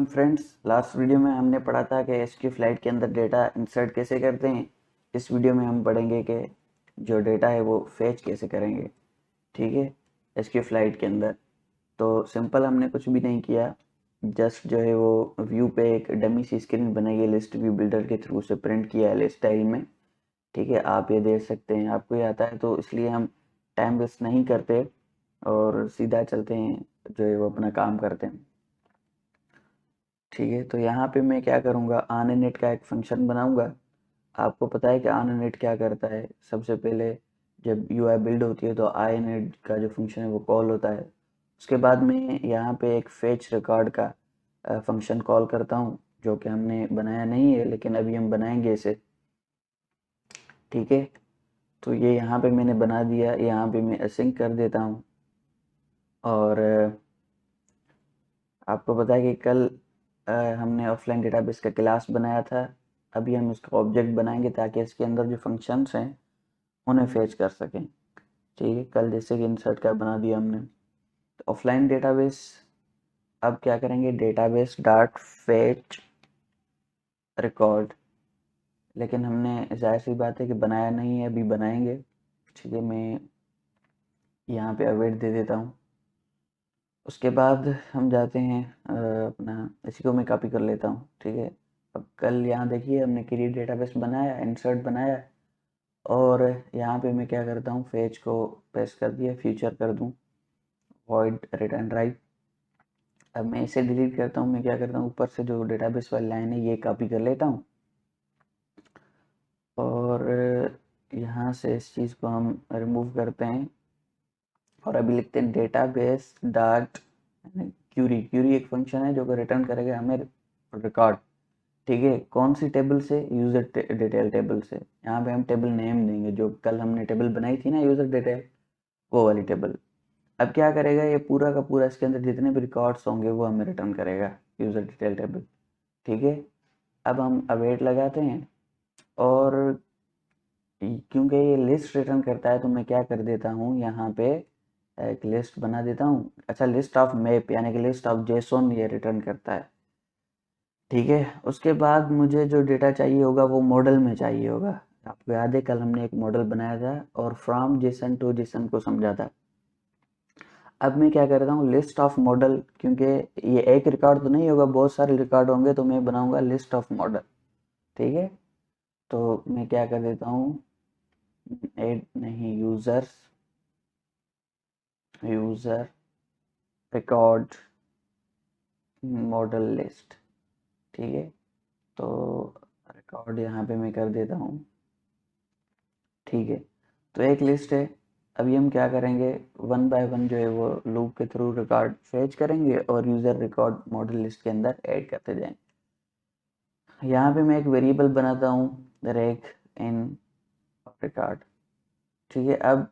Friends, last video में हमने पढ़ा था कि एसक्यू फ्लाइट के अंदर डेटा इंसर्ट कैसे करते हैं। इस वीडियो में हम पढ़ेंगे कि जो डेटा है वो फेच कैसे करेंगे। ठीक है, एसक्यू फ्लाइट के अंदर तो सिंपल हमने कुछ भी नहीं किया, जस्ट जो है वो व्यू पे एक डमी सी स्क्रीन बनाई है, लिस्ट व्यू बिल्डर के थ्रू से प्रिंट किया है लिस्ट स्टाइल में। ठीक है, आप ये देख सकते हैं, आपको ये आता है, तो इसलिए हम टाइम वेस्ट नहीं करते और सीधा चलते हैं, जो है वो अपना काम करते हैं। ठीक है, तो यहाँ पे मैं क्या करूँगा, ऑन इनिट का एक फंक्शन बनाऊँगा। आपको पता है कि ऑन इनिट क्या करता है। सबसे पहले जब यूआई बिल्ड होती है तो आई इनिट का जो फंक्शन है वो कॉल होता है। उसके बाद में यहाँ पे एक फेच रिकॉर्ड का फंक्शन कॉल करता हूँ, जो कि हमने बनाया नहीं है लेकिन अभी हम बनाएंगे इसे। ठीक है, तो ये यहाँ पे मैंने बना दिया, यहाँ पे मैं असिंक कर देता हूँ। और आपको पता है कि कल हमने ऑफलाइन डेटाबेस का क्लास बनाया था। अभी हम इसका ऑब्जेक्ट बनाएंगे ताकि इसके अंदर जो फंक्शंस हैं उन्हें फेच कर सकें। ठीक है, कल जैसे कि इंसर्ट का बना दिया हमने, तो ऑफलाइन डेटाबेस अब क्या करेंगे, डेटाबेस डॉट फेच रिकॉर्ड। लेकिन हमने जाहिर सी बात है कि बनाया नहीं है, अभी बनाएंगे। ठीक है, मैं यहाँ पे अवेट दे देता हूँ। उसके बाद हम जाते हैं अपना, इसी को मैं कॉपी कर लेता हूँ। ठीक है, अब कल यहाँ देखिए हमने क्रिएट डेटाबेस बनाया, इंसर्ट बनाया, और यहाँ पे मैं क्या करता हूँ, फेच को प्रेस कर दिया, फ्यूचर कर दूँ, वॉइड रिटर्न राइट। अब मैं इसे डिलीट करता हूँ, मैं क्या करता हूँ, ऊपर से जो डेटाबेस वाली लाइन है ये कॉपी कर लेता हूँ, और यहाँ से इस चीज़ को हम रिमूव करते हैं, और अभी लिखते हैं डेटाबेस डॉट क्यूरी। क्यूरी एक फंक्शन है जो कि रिटर्न करेगा हमें रिकॉर्ड। ठीक है, कौन सी टेबल से, यूज़र डिटेल टेबल से। यहाँ पे हम टेबल नेम देंगे, जो कल हमने टेबल बनाई थी ना, यूज़र डिटेल, वो वाली टेबल। अब क्या करेगा, ये पूरा का पूरा इसके अंदर जितने भी रिकॉर्ड्स होंगे वो हमें रिटर्न करेगा, यूज़र डिटेल टेबल। ठीक है, अब हम अवेट लगाते हैं, और क्योंकि ये लिस्ट रिटर्न करता है तो मैं क्या कर देता हूँ, यहाँ पे एक लिस्ट बना देता हूँ। अच्छा, लिस्ट ऑफ मैप यानी कि लिस्ट ऑफ जेसॉन ये रिटर्न करता है। ठीक है, उसके बाद मुझे जो डेटा चाहिए होगा वो मॉडल में चाहिए होगा। आपको याद है कल हमने एक मॉडल बनाया था और फ्रॉम जेसन टू जेसन को समझा था। अब मैं क्या करता हूँ, लिस्ट ऑफ मॉडल, क्योंकि ये एक रिकॉर्ड तो नहीं होगा, बहुत सारे रिकॉर्ड होंगे, तो मैं बनाऊंगा लिस्ट ऑफ मॉडल। ठीक है, तो मैं क्या कर देता हूँ, एड नहीं, users, user record model list. ठीक है, तो रिकॉर्ड यहाँ पे मैं कर देता हूँ। ठीक है, तो एक लिस्ट है। अभी हम क्या करेंगे, वन बाय वन जो है वो लूप के थ्रू रिकॉर्ड फेच करेंगे और यूज़र रिकॉर्ड मॉडल लिस्ट के अंदर ऐड करते जाएंगे। यहाँ पे मैं एक वेरिएबल बनाता हूँ, रेक इन रिकॉर्ड। ठीक है, अब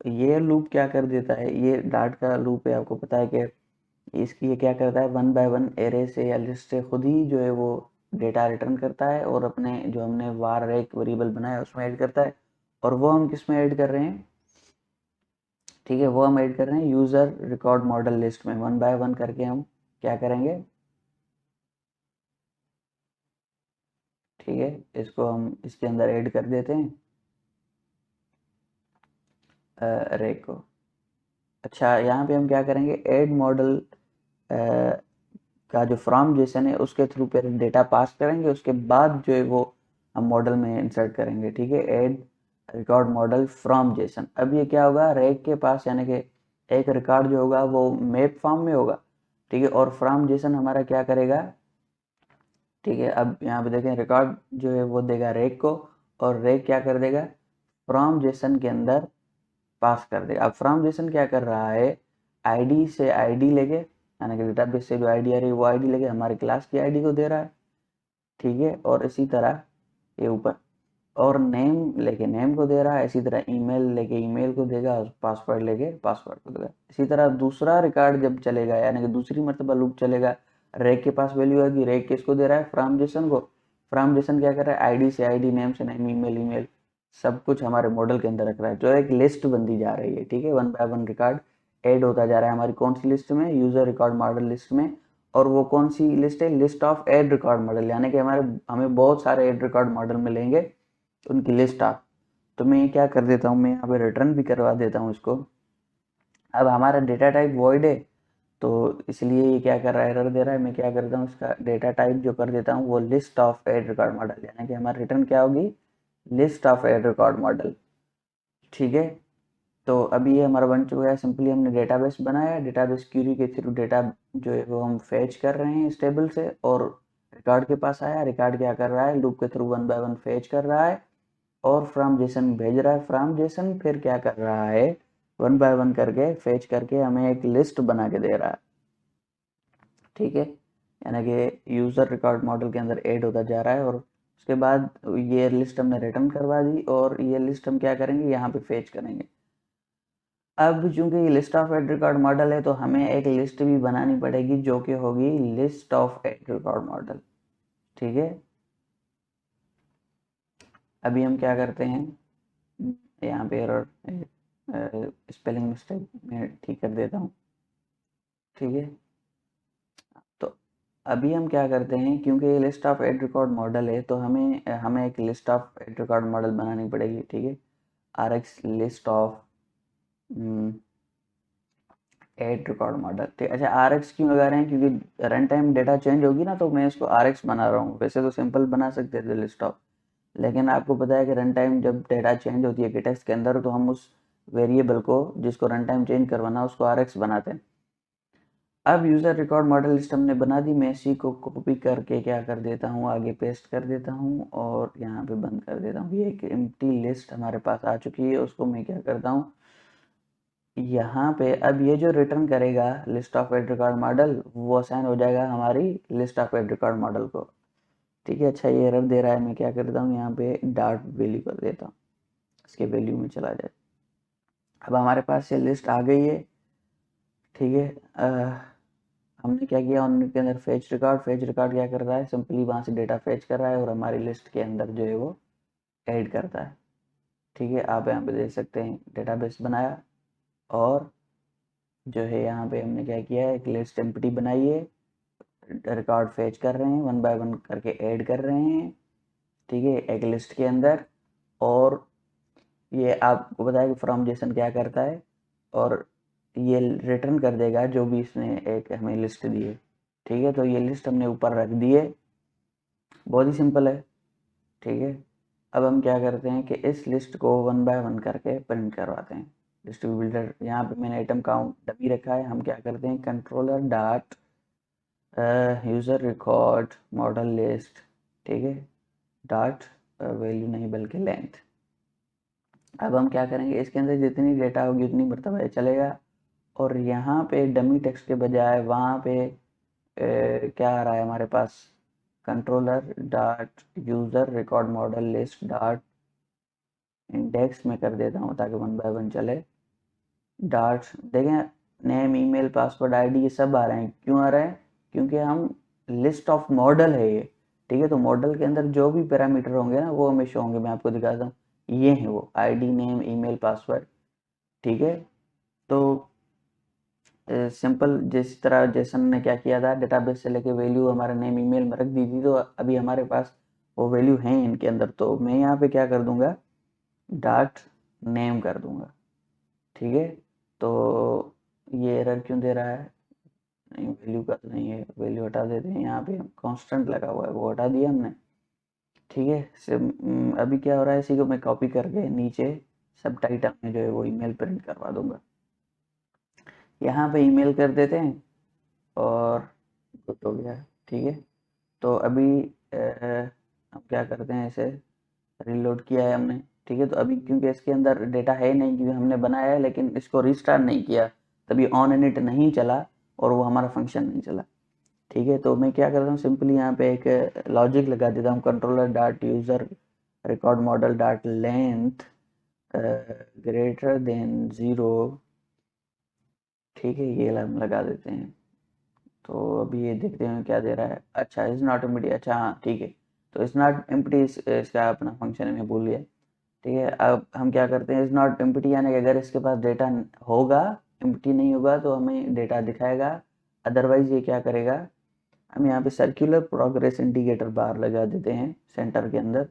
ये लूप क्या कर देता है, ये डॉट का लूप है, आपको पता है कि इसकी ये क्या करता है, वन बाय वन एरे से या लिस्ट से खुद ही जो है वो डेटा रिटर्न करता है, और अपने जो हमने वार रेक वेरिएबल बनाया उसमें ऐड करता है। और वो हम किस में ऐड कर रहे हैं, ठीक है, वो हम ऐड कर रहे हैं यूज़र रिकॉर्ड मॉडल लिस्ट में। वन बाय वन करके हम क्या करेंगे, ठीक है, इसको हम इसके अंदर ऐड कर देते हैं अरे को। अच्छा, यहाँ पे हम क्या करेंगे, ऐड मॉडल का जो फ्रॉम जेसन है उसके थ्रू पे डेटा पास करेंगे, उसके बाद जो है वो हम मॉडल में इंसर्ट करेंगे। ठीक है, add record model from Jason. अब ये क्या होगा, रैक के पास यानी कि एक रिकॉर्ड जो होगा वो मैप फॉर्म में होगा। ठीक है, और फ्रॉम जेसन हमारा क्या करेगा, ठीक है, अब यहाँ पे देखें, रिकॉर्ड जो है वो देगा रैक को, और रैक क्या कर देगा, फ्रॉम जेसन के अंदर पास कर देगा। अब फ्रॉम जेसन क्या कर रहा है, आईडी से आईडी लेके, यानी कि डेटाबेस से जो आईडी आ रही है वो आईडी लेके हमारे क्लास की आईडी को दे रहा है। ठीक है, और इसी तरह ये ऊपर, और नेम लेके नेम को दे रहा है, इसी तरह ईमेल लेके ईमेल को देगा, और पासवर्ड लेके पासवर्ड को देगा। इसी तरह दूसरा रिकॉर्ड जब चलेगा, यानी कि दूसरी मरतबा लूप चलेगा, रैक के पास वैल्यू आएगी, रैक किसको दे रहा है, फ्रॉम जेसन को। फ्रॉम जेसन क्या कर रहा है, आईडी से आईडी, नेम से नेम, ईमेल ईमेल, सब कुछ हमारे मॉडल के अंदर रख रहा है, जो एक लिस्ट बनती जा रही है। ठीक है, one by one record add होता जा रहा है हमारी कौन सी लिस्ट में, यूजर रिकॉर्ड मॉडल लिस्ट में। और वो कौन सी लिस्ट है, list of add record model, यानी कि हमें बहुत सारे एड रिकॉर्ड मॉडल मिलेंगे, उनकी लिस्ट आप, तो मैं ये क्या कर देता हूँ, मैं यहाँ पे रिटर्न भी करवा देता हूँ इसको। अब हमारा डेटा टाइप वॉइड है, तो इसलिए ये क्या कर रहा है, एरर दे रहा है। मैं क्या करता हूँ, इसका डेटा टाइप जो कर देता हूँ वो list of add record model, यानी कि हमारा रिटर्न क्या होगी, list of add record model. ठीक है, तो अभी ये हमारा बन चुका है। सिंपली हमने डेटाबेस बनाया, डेटाबेस क्यूरी के थ्रू डेटा जो है वो हम फेच कर रहे हैं इस टेबल से, और रिकॉर्ड के पास आया, रिकॉर्ड क्या कर रहा है, लूप के थ्रू 1 बाय 1 फेच कर रहा है और फ्रॉम जेसन भेज रहा है। फ्रॉम जेसन फिर क्या कर रहा है, 1 बाय 1 करके फेच करके हमें एक लिस्ट बना के दे रहा है। ठीक है, यानी कि यूज़र रिकॉर्ड मॉडल के अंदर ऐड होता जा रहा है, और उसके बाद ये लिस्ट हमने रिटर्न करवा दी, और ये लिस्ट हम क्या करेंगे, यहाँ पे फेच करेंगे। अब चूंकि ये list of add record model है, तो हमें एक लिस्ट भी बनानी पड़ेगी जो कि होगी list of add record model. ठीक है, अभी हम क्या करते हैं, यहाँ पे एरर, स्पेलिंग मिस्टेक मैं ठीक कर देता हूँ। ठीक है, तो अभी हम क्या करते हैं, क्योंकि ये list of add record model है, तो हमें हमें एक list of add record model बनानी पड़ेगी। ठीक है, R X list of add record model. ठीक, अच्छा आर एक्स क्यों लगा रहे हैं, क्योंकि रन टाइम डेटा चेंज होगी ना, तो मैं इसको आर एक्स बना रहा हूँ। वैसे तो सिंपल बना सकते थे लिस्ट ऑफ, लेकिन आपको पता है कि रन टाइम जब डेटा चेंज होती है गिटेक्स के अंदर, तो हम उस वेरिएबल को जिसको रन टाइम चेंज करवाना उसको आर एक्स बनाते हैं। अब यूज़र रिकॉर्ड मॉडल लिस्ट हमने बना दी, मैं इसी को कॉपी करके क्या कर देता हूँ, आगे पेस्ट कर देता हूँ और यहाँ पे बंद कर देता हूँ। ये एक एम्प्टी लिस्ट हमारे पास आ चुकी है, उसको मैं क्या करता हूँ, यहाँ पे अब ये जो रिटर्न करेगा list of add record model, वो असाइन हो जाएगा हमारी list of add record model को। ठीक है, अच्छा ये एरर दे रहा है, मैं क्या करता हूँ, यहाँ पे डॉट वैल्यू कर देता हूँ, इसके वैल्यू में चला जाए। अब हमारे पास ये लिस्ट आ गई है। ठीक है, हमने क्या किया, उनके अंदर फेच रिकॉर्ड क्या कर रहा है, सिंपली वहाँ से डेटा फेच कर रहा है और हमारी लिस्ट के अंदर जो है वो ऐड करता है। ठीक है, आप यहाँ पे देख सकते हैं डेटाबेस बनाया, और जो है यहाँ पे हमने क्या किया है, एक लिस्ट एम्प्टी बनाई है, रिकॉर्ड फेच कर रहे हैं, 1 बाय 1 करके ऐड कर रहे हैं। ठीक है, एक लिस्ट के अंदर, और ये आपको पता है कि फ्रॉम जेसन क्या करता है, और ये रिटर्न कर देगा जो भी इसने एक हमें लिस्ट दी है। ठीक है, तो ये लिस्ट हमने ऊपर रख दी है, बहुत ही सिंपल है। ठीक है, अब हम क्या करते हैं कि इस लिस्ट को 1 बाय 1 करके प्रिंट करवाते हैं। लिस्ट बिल्डर, यहाँ पे मैंने आइटम काउंट डमी रखा है, हम क्या करते हैं, controller dot user record model list, ठीक है, डॉट वैल्यू नहीं बल्कि लेंथ। अब हम क्या करेंगे, इसके अंदर जितनी डेटा होगी उतनी मरतबा चलेगा, और यहाँ पे डमी टेक्स्ट के बजाय वहाँ पे क्या आ रहा है हमारे पास, controller dot user record model list dot index में कर देता हूँ ताकि 1 बाय 1 चले। डॉट देखें, नेम ईमेल पासवर्ड आईडी ये सब आ रहे हैं, क्यों आ रहे हैं, क्योंकि हम लिस्ट ऑफ मॉडल है ये। ठीक है, तो मॉडल के अंदर जो भी पैरामीटर होंगे ना वो हमें शो होंगे। मैं आपको दिखाता हूँ, ये है वो आईडी नेम ईमेल पासवर्ड। ठीक है, तो सिंपल जिस तरह जेसन ने क्या किया था, डेटाबेस से लेके वैल्यू हमारे नेम ईमेल में रख दी थी, तो अभी हमारे पास वो वैल्यू है इनके अंदर। तो मैं यहाँ पे क्या कर दूंगा, डॉट नेम कर दूंगा। ठीक है, तो ये एरर क्यों दे रहा है, नहीं वैल्यू का तो नहीं है, वैल्यू हटा देते हैं, यहाँ पे कांस्टेंट लगा हुआ है वो हटा दिया हमने। ठीक है, अभी क्या हो रहा है, इसी को मैं कॉपी करके नीचे सब टाइटल में जो है वो ईमेल प्रिंट करवा दूंगा। यहाँ पे ईमेल कर देते हैं और गुड हो गया। ठीक है, तो अभी हम क्या करते हैं, इसे रीलोड किया है हमने। ठीक है, तो अभी क्योंकि इसके अंदर डेटा है नहीं, क्योंकि हमने बनाया है लेकिन इसको रिस्टार्ट नहीं किया, तभी ऑन इनिट नहीं चला और वो हमारा फंक्शन नहीं चला। ठीक है, तो मैं क्या करता हूँ, सिंपली यहाँ पे एक लॉजिक लगा देता हूँ, controller dot user record model dot length greater than 0। ठीक है, ये हम लगा देते हैं, तो अभी ये देखते हैं क्या दे रहा है। अच्छा इज नॉट एम्प्टी, अच्छा हाँ ठीक है, तो इज नॉट एम्प्टी इसका अपना फंक्शन में भूल गया। ठीक है, अब हम क्या करते हैं, इज नॉट एम्प्टी, यानी कि अगर इसके पास डेटा होगा, एम्प्टी नहीं होगा तो हमें डेटा दिखाएगा, अदरवाइज ये क्या करेगा, हम यहाँ पे सर्कुलर प्रोग्रेस इंडिकेटर बार लगा देते हैं सेंटर के अंदर,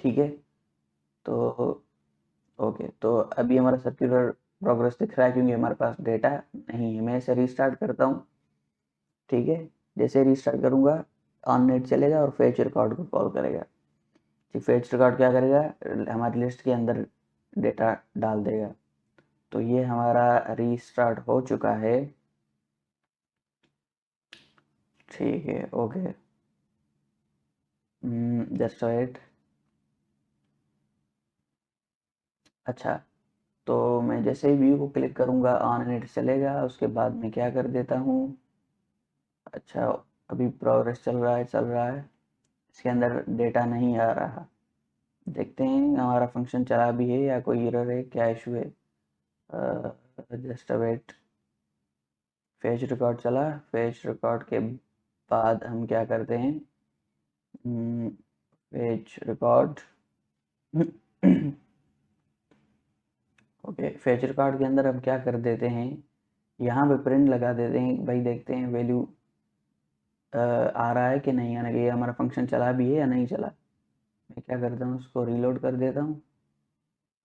ठीक है। तो ओके, तो अभी हमारा सर्कुलर प्रोग्रेस दिख रहा है क्योंकि हमारे पास डेटा नहीं है। मैं इसे रीस्टार्ट करता हूँ, ठीक है। जैसे रीस्टार्ट करूँगा ऑन नेट चलेगा और फेच रिकॉर्ड को कॉल करेगा। फेच रिकॉर्ड क्या करेगा, हमारी लिस्ट के अंदर डेटा डाल देगा। तो ये हमारा रीस्टार्ट हो चुका है, ठीक है। Okay, just wait. अच्छा, तो मैं जैसे ही व्यू को क्लिक करूँगा ऑन नेट चलेगा, उसके बाद मैं क्या कर देता हूँ। अच्छा, अभी प्रोग्रेस चल रहा है, इसके अंदर डेटा नहीं आ रहा। देखते हैं हमारा फंक्शन चला भी है या कोई एरर है, क्या इशू है। Just wait. फेच रिकॉर्ड चला, फेच रिकॉर्ड के बाद हम क्या करते हैं, fetch record okay, fetch record के अंदर हम क्या कर देते हैं, यहाँ पे प्रिंट लगा देते हैं भाई। देखते हैं वैल्यू आ रहा है कि नहीं, यानी कि ये हमारा फंक्शन चला भी है या नहीं चला। मैं क्या करता हूँ, उसको रीलोड कर देता हूँ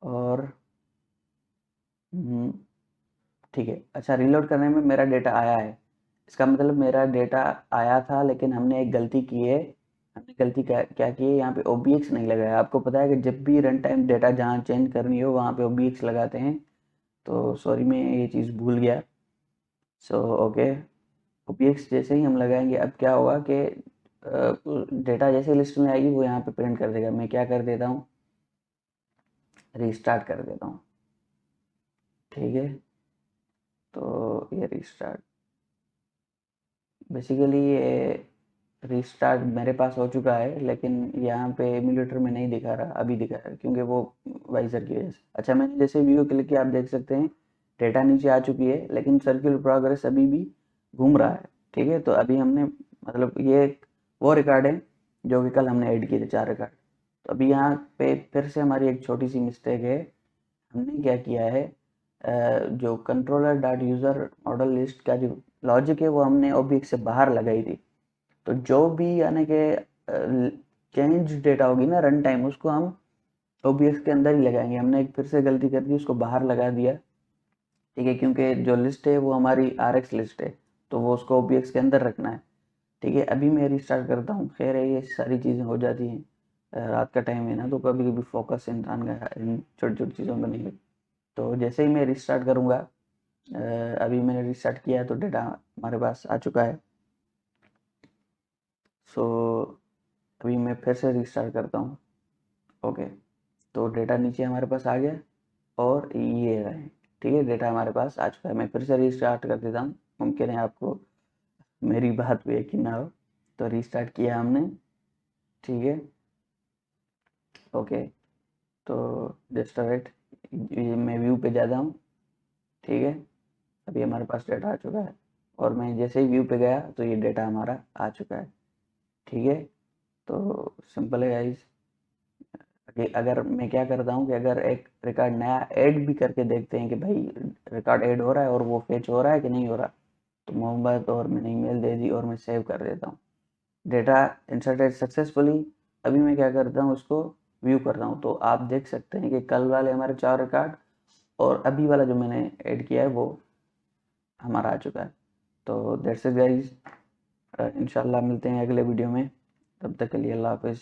और ठीक है। अच्छा, रीलोड करने में मेरा डेटा आया है, इसका मतलब मेरा डेटा आया था, लेकिन हमने एक गलती की है। हमने गलती क्या की है, यहाँ पे OBX नहीं लगाया। आपको पता है कि जब भी रन टाइम डेटा जहाँ चेंज करनी हो वहाँ पे OBX लगाते हैं। तो सॉरी, मैं ये चीज़ भूल गया। सो ओके, OBX जैसे ही हम लगाएंगे, अब क्या होगा कि डेटा जैसे लिस्ट में आएगी वो यहाँ पे प्रिंट कर देगा। मैं क्या कर देता हूँ, रीस्टार्ट कर देता हूँ, ठीक है। तो ये रीस्टार्ट, बेसिकली ये रीस्टार्ट मेरे पास हो चुका है, लेकिन यहाँ पे एमुलेटर में नहीं दिखा रहा, अभी दिखा रहा है क्योंकि वो वाइजर की वजह से। अच्छा, मैंने जैसे व्यू क्लिक किया, आप देख सकते हैं डेटा नीचे आ चुकी है, लेकिन सर्कुलर प्रोग्रेस अभी भी घूम रहा है, ठीक है। तो अभी हमने, मतलब ये वो रिकॉर्ड है जो कि कल हमने ऐड किए थे, 4 रिकॉर्ड। तो अभी यहाँ पे फिर से हमारी एक छोटी सी मिस्टेक है। हमने क्या किया है, जो controller dot user model list का जो लॉजिक है वो हमने OBX से बाहर लगाई थी। तो जो भी यानी कि चेंज डेटा होगी ना रन टाइम, उसको हम OBX के अंदर ही लगाएंगे। हमने एक फिर से गलती कर दी, उसको बाहर लगा दिया, ठीक है, क्योंकि जो लिस्ट है वो हमारी RX लिस्ट है, तो वो उसको OBX के अंदर रखना है, ठीक है। अभी मैं रिस्टार्ट करता हूँ। खैर है, ये सारी चीज़ें हो जाती हैं, रात का टाइम है ना, तो कभी कभी फोकस इंसान का इन छोटी छोटी चीज़ों में नहीं है। तो जैसे ही मैं रिस्टार्ट करूँगा, अभी मैंने रिस्टार्ट किया है तो डेटा हमारे पास आ चुका है। सो अभी मैं फिर से रिस्टार्ट करता हूँ, ओके। तो डेटा नीचे हमारे पास आ गया और ये रहे, ठीक है, डेटा हमारे पास आ चुका है। मैं फिर से रिस्टार्ट कर देता हूँ, मुमकिन है आपको मेरी बात पे यकीन ना हो। तो रिस्टार्ट किया हमने, ठीक है, ओके। तो जस्ट वेट, मैं व्यू पे जाता हूँ, ठीक है। अभी हमारे पास डेटा आ चुका है और मैं जैसे ही व्यू पे गया तो ये डेटा हमारा आ चुका है, ठीक है। तो सिंपल है गाइस। अगर मैं क्या करता हूँ कि अगर एक रिकॉर्ड नया ऐड भी करके देखते हैं कि भाई रिकॉर्ड ऐड हो रहा है और वो फेच हो रहा है कि नहीं हो रहा, तो मोहम्मद और मैंने ईमेल दे दी और मैं सेव कर देता हूँ, डेटा इंसर्टेड सक्सेसफुली। अभी मैं क्या करता हूँ, उसको व्यू कर रहा हूँ, तो आप देख सकते हैं कि कल वाले हमारे 4 रिकॉर्ड और अभी वाला जो मैंने ऐड किया है वो हमारा आ चुका है। तो दैट्स इट गाइस, इंशाल्लाह मिलते हैं अगले वीडियो में, तब तक के लिए अल्लाह हाफिज़।